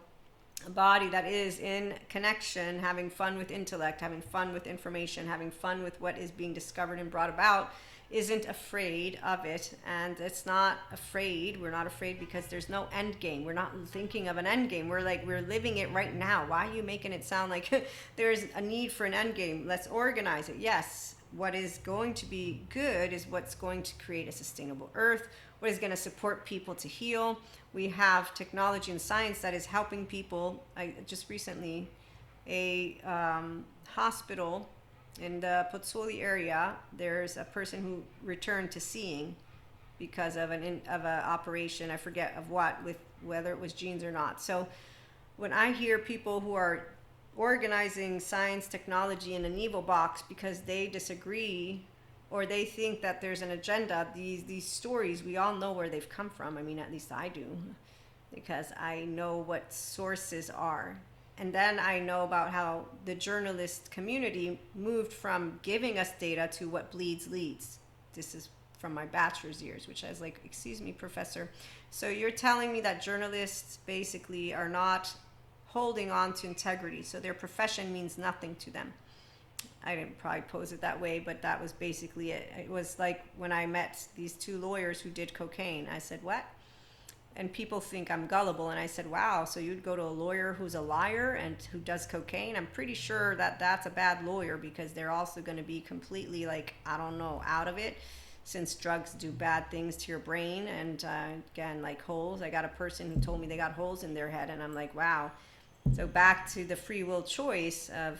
a body that is in connection, having fun with intellect, having fun with information, having fun with what is being discovered and brought about, isn't afraid of it. And it's not afraid. We're not afraid because there's no end game. We're not thinking of an end game. We're living it right now. Why are you making it sound like there's a need for an end game? Let's organize it. Yes, what is going to be good is what's going to create a sustainable earth, what is going to support people to heal. We have technology and science that is helping people. I just recently, a hospital in the Pozzuoli area, there's a person who returned to seeing because of an operation, I forget of what, with whether it was genes or not. So when I hear people who are organizing science, technology in an evil box because they disagree or they think that there's an agenda, these stories, we all know where they've come from. I mean, at least I do, because I know what sources are. And then I know about how the journalist community moved from giving us data to what bleeds leads. This is from my bachelor's years, which I was like, excuse me, professor. So you're telling me that journalists basically are not holding on to integrity. So their profession means nothing to them. I didn't probably pose it that way, but that was basically it. It was like when I met these two lawyers who did cocaine. I said, what? And people think I'm gullible. And I said, wow, so you'd go to a lawyer who's a liar and who does cocaine? I'm pretty sure that that's a bad lawyer, because they're also going to be completely like, I don't know, out of it, since drugs do bad things to your brain. And again, like holes. I got a person who told me they got holes in their head, and I'm like, wow. So back to the free will choice of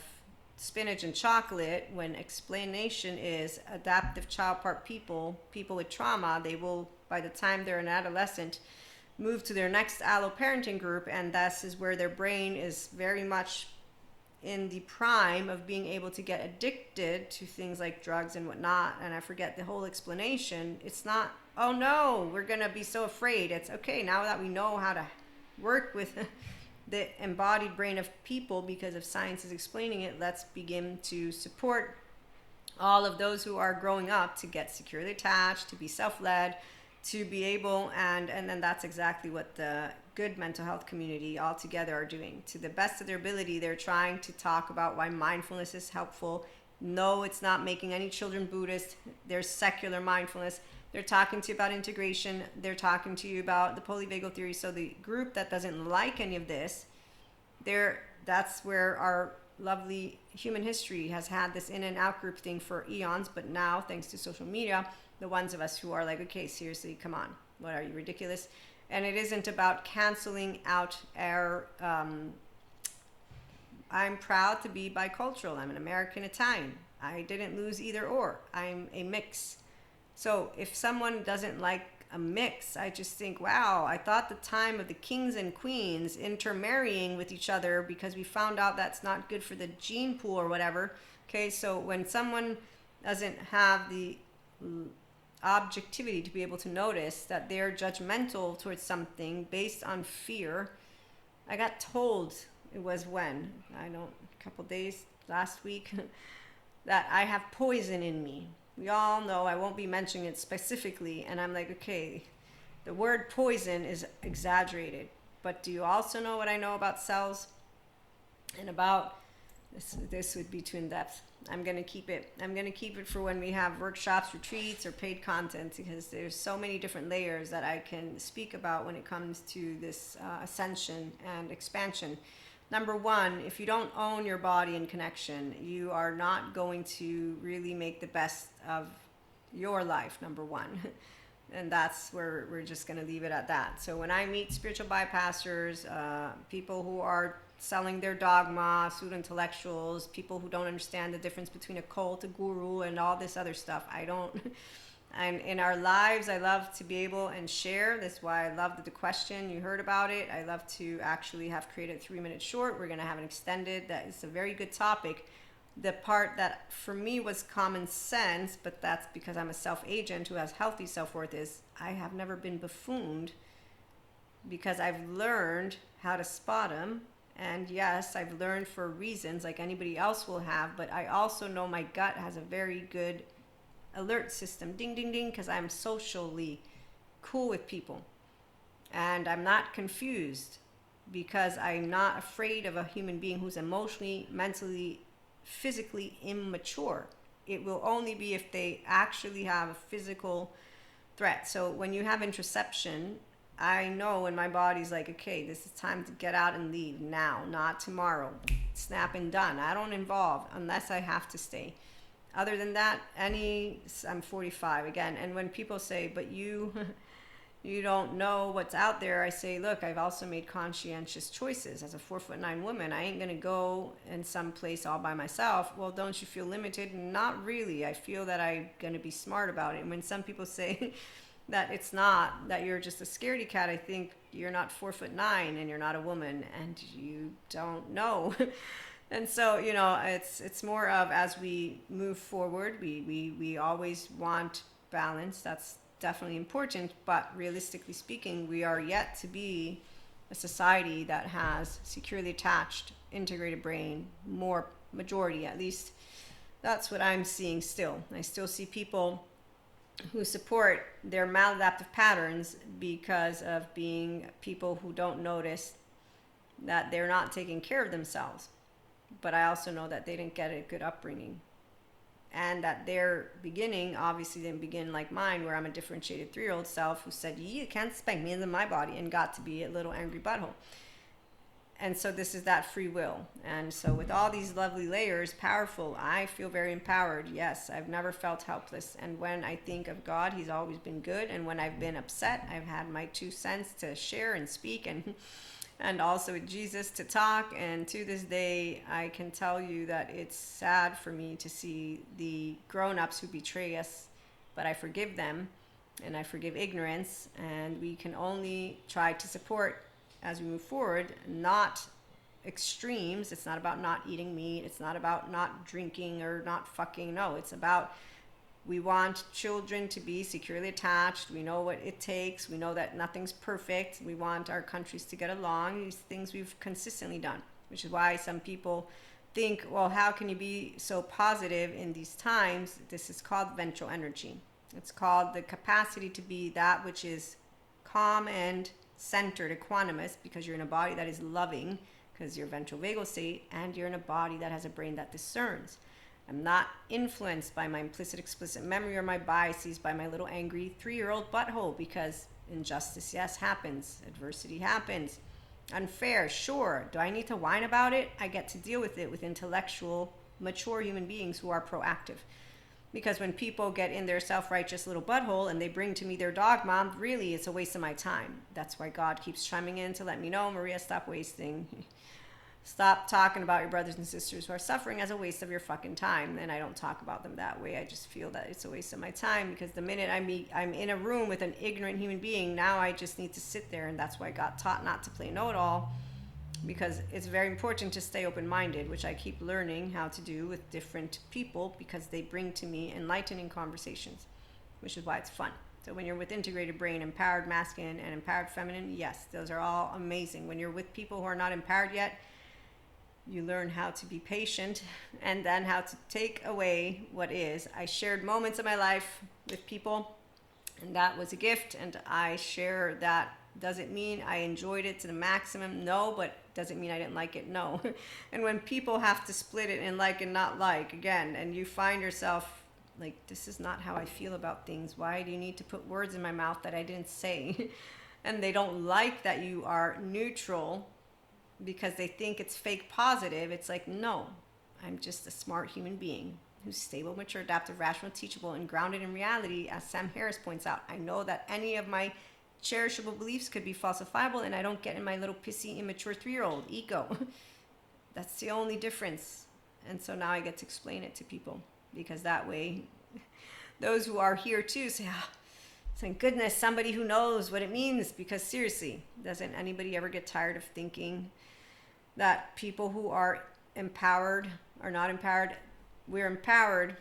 spinach and chocolate, when explanation is adaptive child part people with trauma, they will, by the time they're an adolescent, move to their next alloparenting group, and this is where their brain is very much in the prime of being able to get addicted to things like drugs and whatnot. And I forget the whole explanation. It's not, oh no, we're gonna be so afraid. It's okay, now that we know how to work with the embodied brain of people because of science is explaining it, let's begin to support all of those who are growing up to get securely attached, to be self-led, to be able, and then that's exactly what the good mental health community all together are doing. To the best of their ability, they're trying to talk about why mindfulness is helpful. No, it's not making any children Buddhist. There's secular mindfulness. They're talking to you about integration. They're talking to you about the polyvagal theory. So the group that doesn't like any of this, that's where our lovely human history has had this in and out group thing for eons. But now, thanks to social media, the ones of us who are like, okay, seriously, come on, what are you, ridiculous? And it isn't about canceling out our, I'm proud to be bicultural. I'm an American Italian. I didn't lose either or. I'm a mix. So if someone doesn't like a mix, I just think, wow, I thought the time of the kings and queens intermarrying with each other because we found out that's not good for the gene pool or whatever. Okay, so when someone doesn't have the objectivity to be able to notice that they're judgmental towards something based on fear. I got told, it was when, I don't, a couple days, last week, that I have poison in me. We all know, I won't be mentioning it specifically, and I'm like, okay, the word poison is exaggerated, but do you also know what I know about cells and about this would be too in depth. I'm gonna keep it for when we have workshops, retreats, or paid content, because there's so many different layers that I can speak about when it comes to this ascension and expansion. Number one, if you don't own your body in connection, you are not going to really make the best of your life, number one. And that's where we're just going to leave it at that. So when I meet spiritual bypassers, people who are selling their dogma, pseudo-intellectuals, people who don't understand the difference between a cult, a guru, and all this other stuff, And in our lives, I love to be able and share. That's why I loved the question. You heard about it. I love to actually have created 3 minutes short. We're going to have an extended. That is a very good topic. The part that for me was common sense, but that's because I'm a self-agent who has healthy self-worth, is I have never been buffooned because I've learned how to spot them. And yes, I've learned for reasons like anybody else will have, but I also know my gut has a very good alert system, ding ding ding, because I'm socially cool with people and I'm not confused because I'm not afraid of a human being who's emotionally, mentally, physically immature. It will only be if they actually have a physical threat. So when you have introception, I know when my body's like, okay, this is time to get out and leave now, not tomorrow. Snap and done. I don't involve unless I have to stay. Other than that, I'm 45 again. And when people say, but you don't know what's out there, I say, look, I've also made conscientious choices. As a 4'9" woman, I ain't gonna go in some place all by myself. Well, don't you feel limited? Not really. I feel that I'm gonna be smart about it. And when some people say that it's not, that you're just a scaredy cat, I think you're not 4'9" and you're not a woman and you don't know. And so, it's more of, as we move forward, we always want balance. That's definitely important. But realistically speaking, we are yet to be a society that has securely attached, integrated brain, more majority at least. That's what I'm seeing still. I still see people who support their maladaptive patterns because of being people who don't notice that they're not taking care of themselves. But I also know that they didn't get a good upbringing and that their beginning obviously didn't begin like mine, where I'm a differentiated 3-year-old self who said, you can't spank me in my body, and got to be a little angry butthole. And so this is that free will. And so with all these lovely layers, powerful, I feel very empowered. Yes, I've never felt helpless. And when I think of God, he's always been good. And when I've been upset, I've had my 2 cents to share and speak, and also with Jesus to talk. And to this day, I can tell you that it's sad for me to see the grown-ups who betray us, but I forgive them and I forgive ignorance. And we can only try to support as we move forward, not extremes. It's not about not eating meat. It's not about not drinking or not fucking. No, it's about, we want children to be securely attached. We know what it takes. We know that nothing's perfect. We want our countries to get along. These things we've consistently done, which is why some people think, well, how can you be so positive in these times? This is called ventral energy. It's called the capacity to be that which is calm and centered, equanimous, because you're in a body that is loving, because you're ventral vagal state, and you're in a body that has a brain that discerns. I'm not influenced by my implicit, explicit memory or my biases by my little angry 3-year-old butthole, because injustice, yes, happens. Adversity happens. Unfair, sure. Do I need to whine about it? I get to deal with it with intellectual, mature human beings who are proactive. Because when people get in their self-righteous little butthole and they bring to me their dogma, really it's a waste of my time. That's why God keeps chiming in to let me know, Maria, stop wasting. Stop talking about your brothers and sisters who are suffering as a waste of your fucking time. And I don't talk about them that way. I just feel that it's a waste of my time, because the minute I'm in a room with an ignorant human being, now I just need to sit there. And that's why I got taught not to play know-it-all, because it's very important to stay open-minded, which I keep learning how to do with different people, because they bring to me enlightening conversations, which is why it's fun. So when you're with integrated brain, empowered masculine and empowered feminine, yes, those are all amazing. When you're with people who are not empowered yet, you learn how to be patient and then how to take away what is. I shared moments of my life with people, and that was a gift, and I share that. Does it mean I enjoyed it to the maximum? No. But does it mean I didn't like it? No. And when people have to split it in like and not like, again, and you find yourself like, this is not how I feel about things. Why do you need to put words in my mouth that I didn't say? And they don't like that you are neutral because they think it's fake positive. It's like, no, I'm just a smart human being who's stable, mature, adaptive, rational, teachable, and grounded in reality. As Sam Harris points out, I know that any of my cherishable beliefs could be falsifiable, and I don't get in my little pissy, immature 3-year-old ego. That's the only difference. And so now I get to explain it to people, because that way those who are here too say, ah, thank goodness, somebody who knows what it means. Because seriously, doesn't anybody ever get tired of thinking that people who are empowered are not empowered? We're empowered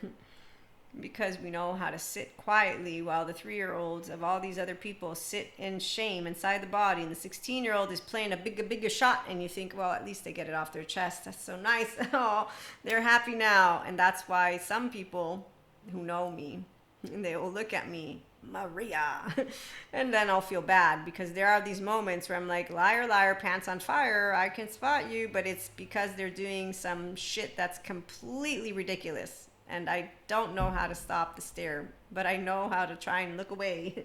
because we know how to sit quietly while the 3-year-olds of all these other people sit in shame inside the body, and the 16-year-old is playing a bigger shot, and you think, well, at least they get it off their chest. That's so nice. Oh, they're happy now. And that's why some people who know me, they will look at me, Maria, and then I'll feel bad, because there are these moments where I'm like, liar, liar, pants on fire, I can spot you, but it's because they're doing some shit that's completely ridiculous. And I don't know how to stop the stare, but I know how to try and look away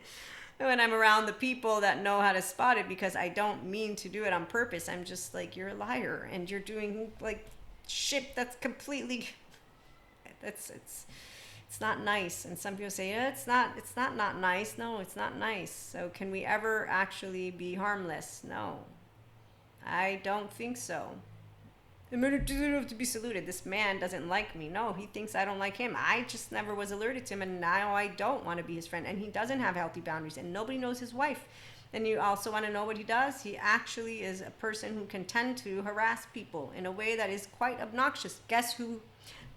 when I'm around the people that know how to spot it, because I don't mean to do it on purpose. I'm just like, you're a liar, and you're doing like shit that's completely, it's not nice. And some people say, yeah, it's not nice. No, it's not nice. So can we ever actually be harmless? No, I don't think so. I'm going to deserve to be saluted. This man doesn't like me. No, he thinks I don't like him. I just never was alerted to him, and now I don't want to be his friend. And he doesn't have healthy boundaries, and nobody knows his wife. And you also want to know what he does? He actually is a person who can tend to harass people in a way that is quite obnoxious. Guess who?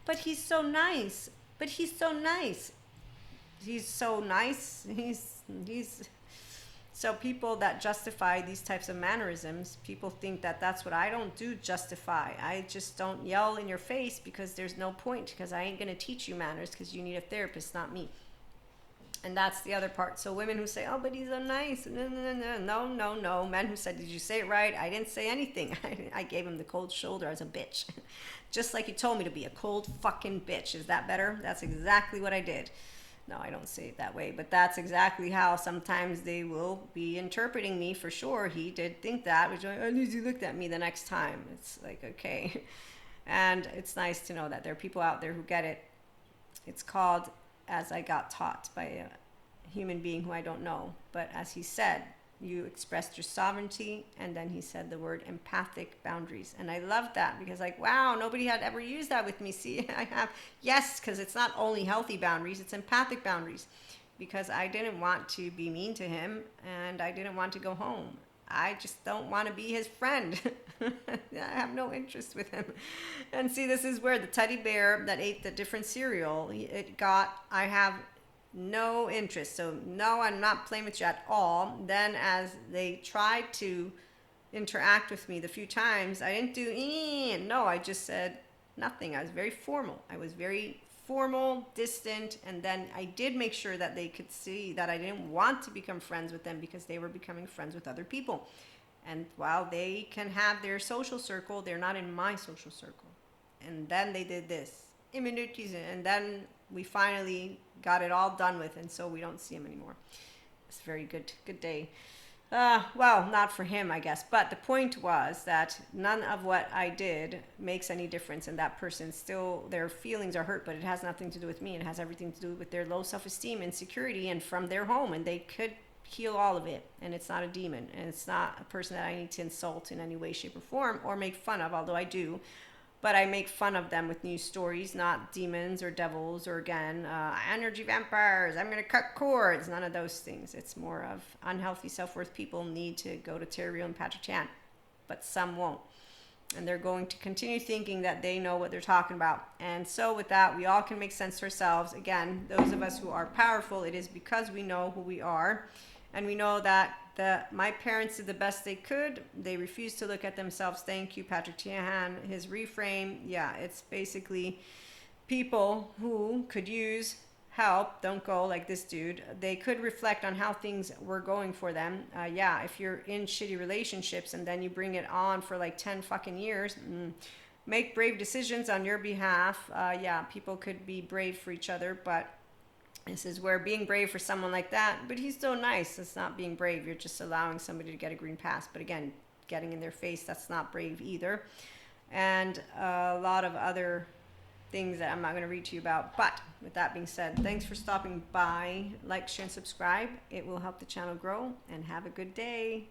But he's so nice. But he's so nice. He's so nice. He's So people that justify these types of mannerisms, people think that that's what I don't do, justify. I just don't yell in your face, because there's no point, because I ain't going to teach you manners, because you need a therapist, not me. And that's the other part. So women who say, oh, but he's so nice. No. Men who said, did you say it right? I didn't say anything. I gave him the cold shoulder as a bitch. Just like you told me to be a cold fucking bitch. Is that better? That's exactly what I did. No, I don't say it that way, but that's exactly how sometimes they will be interpreting me. For sure, he did think that, which at least he looked at me the next time. It's like, okay. And it's nice to know that there are people out there who get it. It's called As I Got Taught, by a human being who I don't know. But as he said, you expressed your sovereignty, and then he said the word empathic boundaries. And I love that, because like, wow, nobody had ever used that with me. See, I have. Yes, because it's not only healthy boundaries, it's empathic boundaries, because I didn't want to be mean to him, and I didn't want to go home. I just don't want to be his friend. I have no interest with him. And see, this is where the teddy bear that ate the different cereal, I have no interest. So no, I'm not playing with you at all. Then as they tried to interact with me the few times, I didn't do no, I just said nothing. I was very formal, distant, and then I did make sure that they could see that I didn't want to become friends with them, because they were becoming friends with other people. And while they can have their social circle, they're not in my social circle. And then they did this, and then we finally got it all done with, and so we don't see him anymore. It's a very good day. Well, not for him, I guess. But the point was that none of what I did makes any difference, and that person still, their feelings are hurt, but it has nothing to do with me. It has everything to do with their low self-esteem, insecurity, and from their home, and they could heal all of it. And it's not a demon, and it's not a person that I need to insult in any way, shape, or form, or make fun of, although I do. But I make fun of them with news stories, not demons or devils or, again, energy vampires, I'm going to cut cords, none of those things. It's more of unhealthy self-worth people need to go to Terry and Patrick Chan, but some won't. And they're going to continue thinking that they know what they're talking about. And so with that, we all can make sense to ourselves. Again, those of us who are powerful, it is because we know who we are. And we know that my parents did the best they could. They refused to look at themselves. Thank you, Patrick Tiahan. His reframe, yeah, it's basically people who could use help, don't go like this dude. They could reflect on how things were going for them. Yeah, if you're in shitty relationships and then you bring it on for like 10 fucking years, make brave decisions on your behalf. Yeah, people could be brave for each other, but this is where being brave for someone like that, but he's so nice, it's not being brave. You're just allowing somebody to get a green pass. But again, getting in their face, that's not brave either. And a lot of other things that I'm not going to read to you about. But with that being said, thanks for stopping by. Like, share, and subscribe. It will help the channel grow. And have a good day.